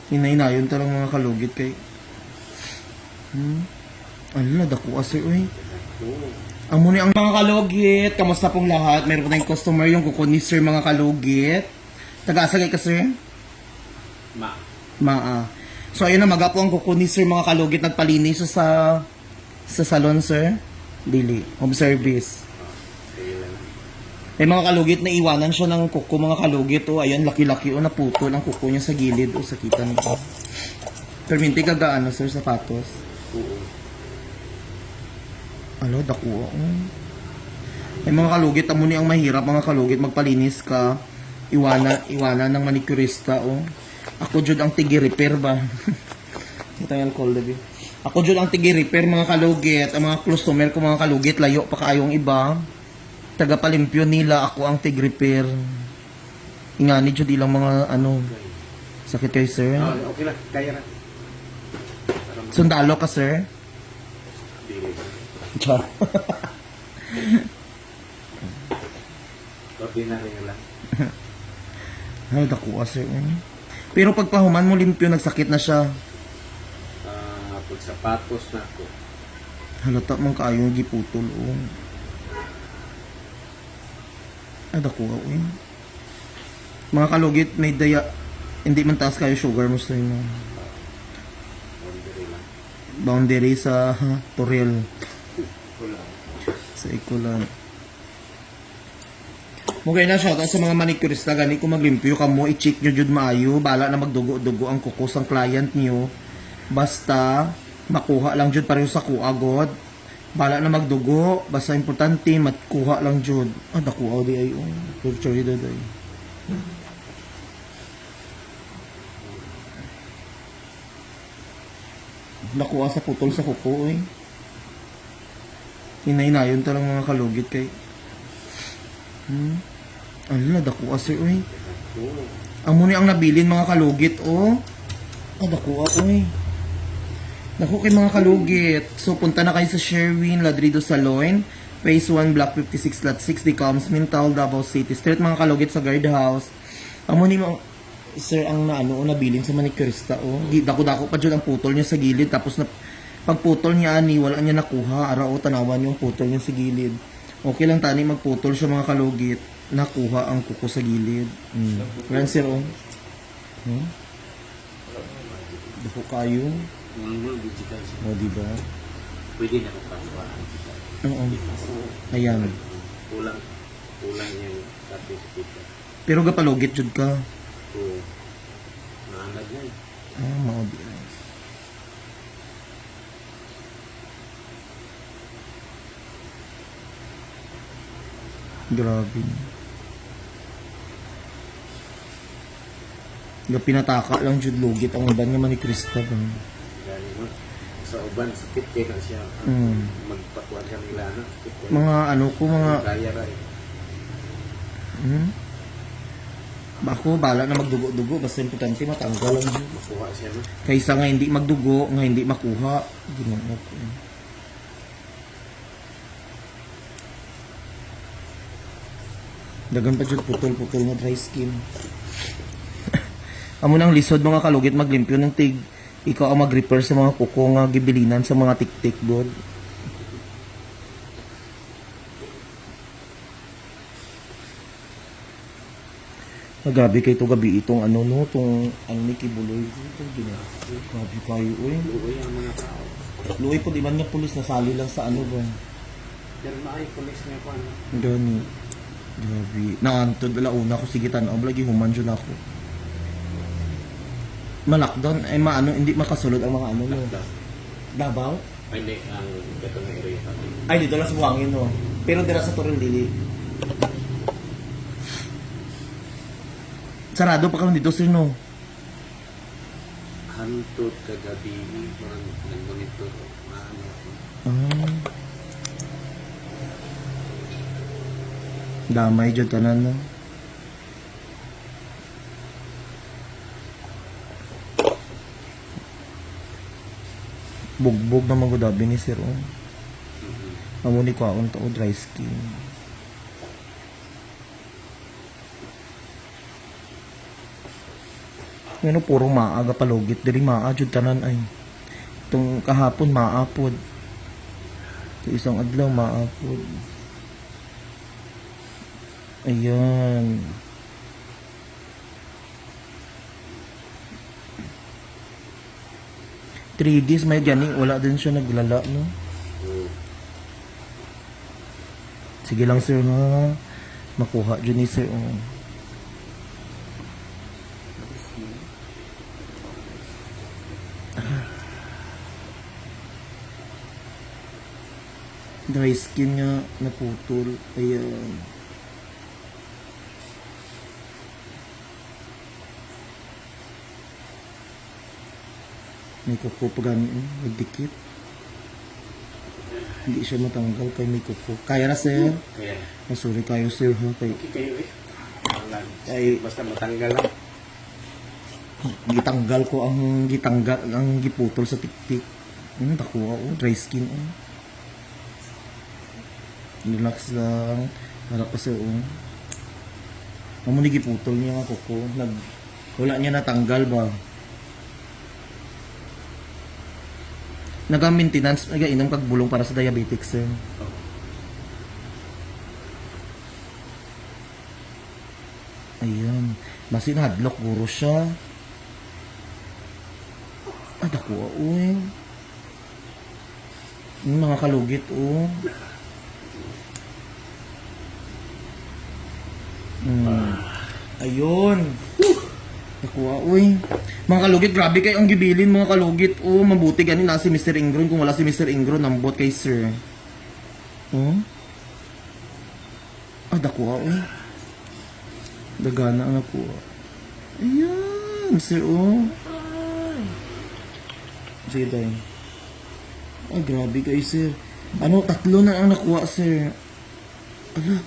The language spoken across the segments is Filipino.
Hinay-nayon talang mga kalugit kay. Ala, dako kasi uy. Amo ni ang mga kalugit. Kamusta pong lahat? Meron po tayong customer yung kukunis sir mga kalugit. Taga-asagay ka sir? Maa. So ayun na, maga po ang kukunis sir mga kalugit. Nagpalinis sa salon sir. Dili. Home service. May mga kalugit na iwanan siya ng kuko mga kalugit. O ayun, laki-laki o naputol ang kuko niya sa gilid o sakitan ko. Pero hindi kagaano sir, sapatos. Ano, dako. May mga kalugit, amo ni ang mahirap mga kalugit, magpalinis ka. Iwanan ng manicurista o. Ako jud ang tigi-repair ba? Ito yung alcohol dabi. Ako jud ang tigi-repair mga kalugit. Ang mga customer ko mga kalugit, layo pa kaayong iba. Taga-palimpyo nila, ako ang tig-repair. Ingani jud ilang mga ano. Sakit kayo sir? Okay lang, kaya na. Sundalo ka sir? Char. Ordinary na lang. Ay, dako sir. Pero pag pahuman mo limpyo, nagsakit na siya. Pag sapatos na ako. Halata mong kaayong giputol o. Ay, dako mga kalugit, may daya. Hindi man taas kayo sugar mo sa inyo. Ordinary lang. Boundary sa Toril. Wala. Sa Ikulan. Mugay na shoutout sa mga manicurista gani kung maglimpyo ka mo, i-check nyo jud maayo, bala na magdugo-dugo ang kuko sang client nyo. Basta makuha lang jud pareho sa kuagod. Bala na magdugo, basta importante matkuha lang jud. Ah, dakuha di ay picture ito day. Nakuha sa putol sa kuko eh. Hinay-nayon talang mga kalugit kay. Ala, dako sir oy. Amo ni ang nabilin mga kalugit o. Ah, dako oy. Dako kay mga kalugit. So punta na kayo sa Sherwin Ladrido Salon, Phase 1, Block 56, Lot 6, Decals, Mintal, Davao City Street mga kalugit sa guardhouse. Amo ni mo sir ang naano o nabilin sa manicurista o. Dako-dako pa jud ang putol niya sa gilid tapos na pagputol niya ani wala niya nakuha ara o tanawan yung putol niya sa gilid. Okay lang tani magputol siya mga kalugit, nakuha ang kuko sa gilid. Yan sir o. Dako kayo. O diba? Pwede na kung pangkuhaan. Oo. Ayan. Kulang yung certificate. Pero gapalugit jud ka. Oo. Naanad na eh. Ah, maudi. Grabe. Pinataka lang jud lugit ang uban nga manicurista ba. Gani mo. Sa uban, sakit kayo na siya. Magpatuan ka nila na. Sakit kayo. Mga ano ko mga Kaya ra eh. Bako bala na magdugo-dugo basta importante matanggal lang jud. Makuha siya no. Kaysa nga hindi magdugo, nga hindi makuha. Ginoo ko. Dagan pa jud putol-putol nga dry skin. Amo nang lisod mga kalugit maglimpyo ng tig. Ikaw ang mag-repair sa mga kuko nga gibilinan sa mga tik-tik god. Grabe kay to gabi itong ano no, tong ano ni Kibuloy. Ito ginagawa. Grabe kayo oy. Luoy ang mga tao. Luoy po di man nga pulis nasali lang sa ano ba. Pero maay police niya pa. Gani. Grabe. Naantod una ko sige tan-aw lagi human jud ako. Ma-lockdown ay maano hindi makasulod ang mga ano no. Davao? Ay, hindi. Ang gato ng area kami. Ay dito lang sa buhangin no. Pero dira sa Toril dili. Sarado pa kami dito sir no. Hantod kagabi. Parang nag-monitor. Maano ako. Damay jud tanan no. Bugbog na magudabi ni sir oh. Amo ni kwaon to dry skin. Ngano puro maaga palugit diri maajud tanan ay. Itong kahapon maapod. Sa isang adlaw maapod. Ayan. Three days may gani, wala din siya naglala, no? Sige lang sir ha. Makuha dyan ni sir. Oh. Dry skin nga naputol. Ayan. May kuko pa gani, nagdikit. Hindi siya matanggal kay may kuko. Kaya na sir. Kaya, Oh, sorry kayo sir ha. Kay, okay kayo eh. Lang. Ay. Basta matanggal lang. gitanggal ko ang gitanggal, ang giputol sa tiktik. Nakuha oh, dry skin oh. Relax lang. Harap pa sir oh. Amo ni giputol niya nga kuko. Wala niya natanggal ba? Naga-maintenance, naga-inom kag bulong para sa diabetic sir. Ayan. Basin hadlock guro siya. Dako uy. Yung mga kalugit oh. Ayun. Nakuha, uy. Mga kalugit, grabe kayo ang gibilin, mga kalugit. Oh, mabuti ganin na si Mr. Ingron. Kung wala si Mr. Ingron, nambot kay sir. Oh? Nakuha, uy. Dagana ang nakuha. Ayan, sir, oh. Sige tayo. Grabe kayo, sir. Ano, 3 na ang nakuha, sir. Ala.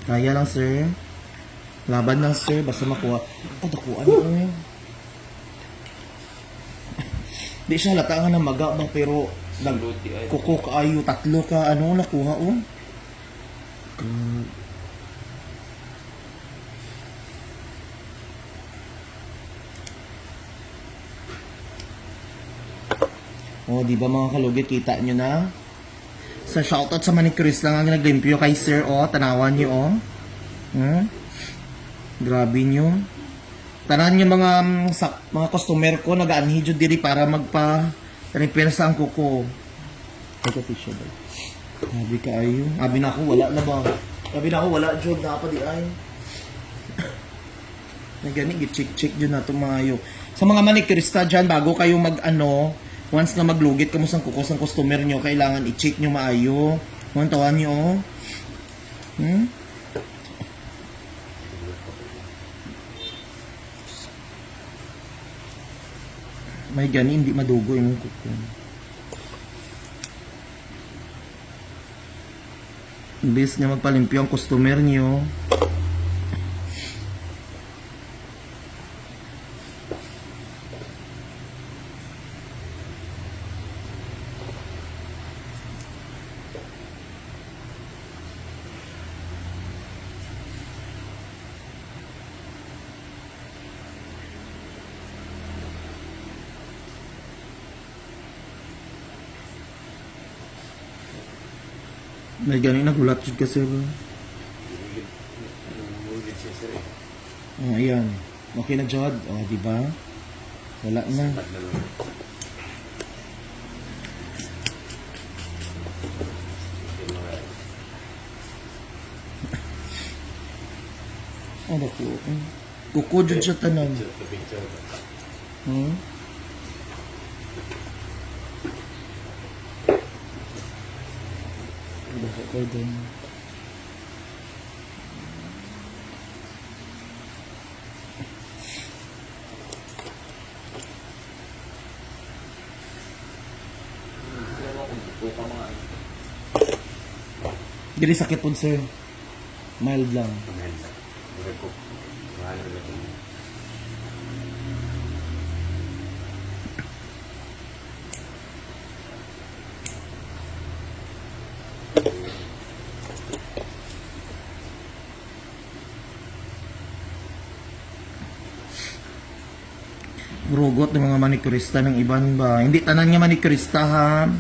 Kaya lang sir. Laban lang sir. Basta makuha. Nakuha niyo yun. Di siya halata nga na maga ba pero kuko kaayo 3 ka ano nakuha oh. Oh, di ba mga kalugit, kita nyo na? Sa shoutout sa Manicris lang ang naglimpyo kay sir, oh. Tanawan nyo, oh. Grabe nyo. Tanan nyo mga customer ko, nag-aanhi dyan diri para magpa-repair sa ang kuko. Ito tissue ba? Grabe ka ayo. Abi na ako, wala na ba? Abi na ako, wala dyan. Dapat di ay. Nagani, gi-check dyan na itong mga ayo. Sa mga manicurista dyan, bago kayo once na maglugit kamo sang kuko sang customer nyo, kailangan i-check nyo maayo. Kung tawan nyo, oh. May gani, hindi madugo yung kuko. Imbes nga magpalimpyo ang customer nyo, may gani nagulat jud kasi ba? Ulit siya sir eh. Oh, ayan. Okay na jud. Oh, di ba? Wala na. Ano ko? Kuko jud siya tanan. Baka kayo din. Dili sakit po sir. Mild lang. Rugot ng mga manikurista ng iban ba. Hindi tanan nga manikurista ha.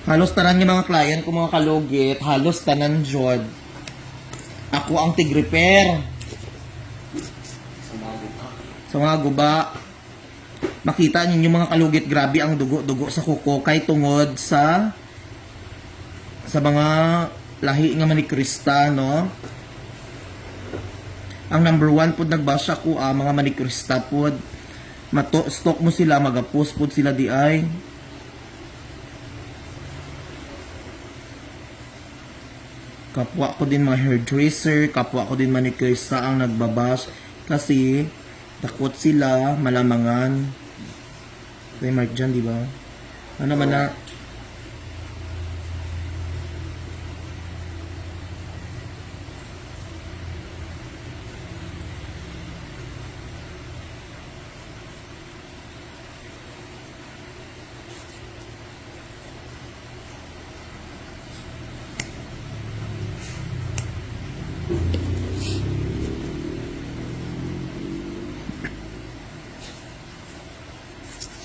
Halos tanan nga mga client ko mga kalugit. Halos tanan jod. Ako ang tig-repair. Sa mga guba. Makita ninyo mga kalugit, grabe ang dugo-dugo sa kuko kay tungod sa mga lahi nga manikurista, no? Ang number 1 pod nagbasa ko mga manikurista pod. Stock mo sila, mag-post pod sila di ay. Kapwa ko din mga hairdresser, kapwa ko din manicurista ang nagbabash kasi takot sila, malamangan. May mark dyan, di ba? Ano man na,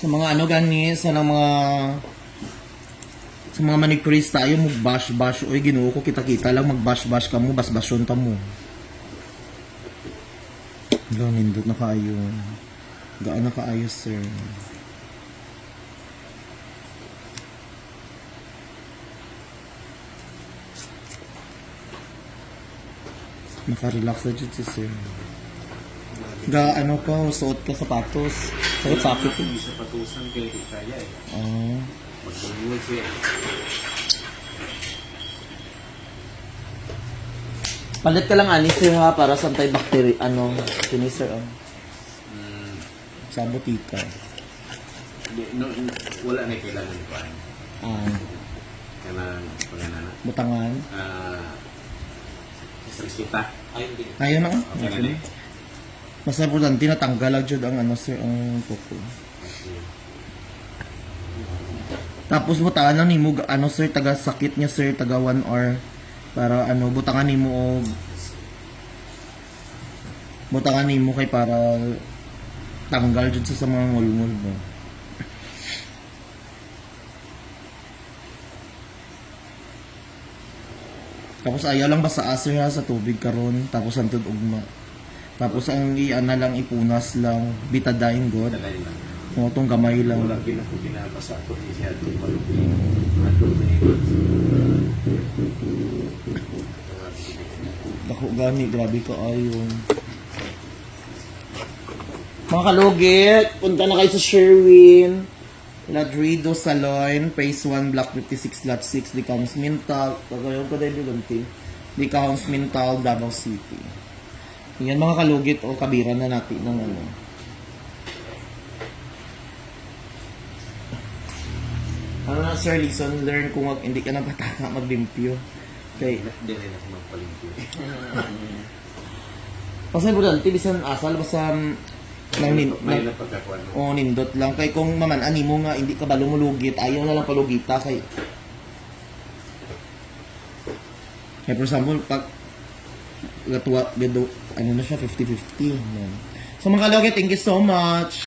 sa mga ano gani, sa mga manicurista, ayaw mag-bash-bash. Uy, Ginoo ko, kita-kita lang mag-bash-bash ka mo, bas-basyon ka mo. Hello, nindot na kaayo. Gaan na kaayo, sir. Naka-relax na dyan si sir. Ano ka, suot ka sapatos. Sakit-sakit ko. Hindi siya patusan kaya di kaya eh. Oh. Magbubuhay siya. Palit ka lang ani sir ha, para sa antibacterial, sini sir, sa butika. Wala na kailangan pa. Kailangan pangalan. Butangan. Kita. Ayun na. Okay na eh. Mas importante na tanggal lang jud ang sir, ang kuko. Tapos butangan lang nimo sir, taga sakit niya sir, taga 1 hour para butangan nimo og butangan nimo kay para tanggal jud sa mga ngulngul mo. Tapos ayaw lang basa sir ha, sa tubig karon, tapos antod ugma. Tapos ang na lang ipunas lang, betadine god. Talay lang. O tong gamay lang. Wala ginabasa ko siya itong malupi. Dako gani, grabe ka ayon. Mga kalugit, punta na kayo sa Sherwin Ladrido Salon, Phase 1, Block 56, Lot 6, Licaons Mintal. Pagayon ko dahil yung Licaons Mintal, Davao City. Yan mga kalugit, kabiran na natin ng ano na sir, lesson learn kung hindi ka na pataka maglimpyo. Okay. Hindi rin ako magpalimpyo. Pasay po dante, bisan asal, basta May napagkakuan mo. nindot lang. Kay kung maman-ani mo nga, hindi ka ba lumulugit, ayaw na lang palugita. Kay for example, pag gatuwa, ano na siya, 50-50. So mga kalugit, thank you so much.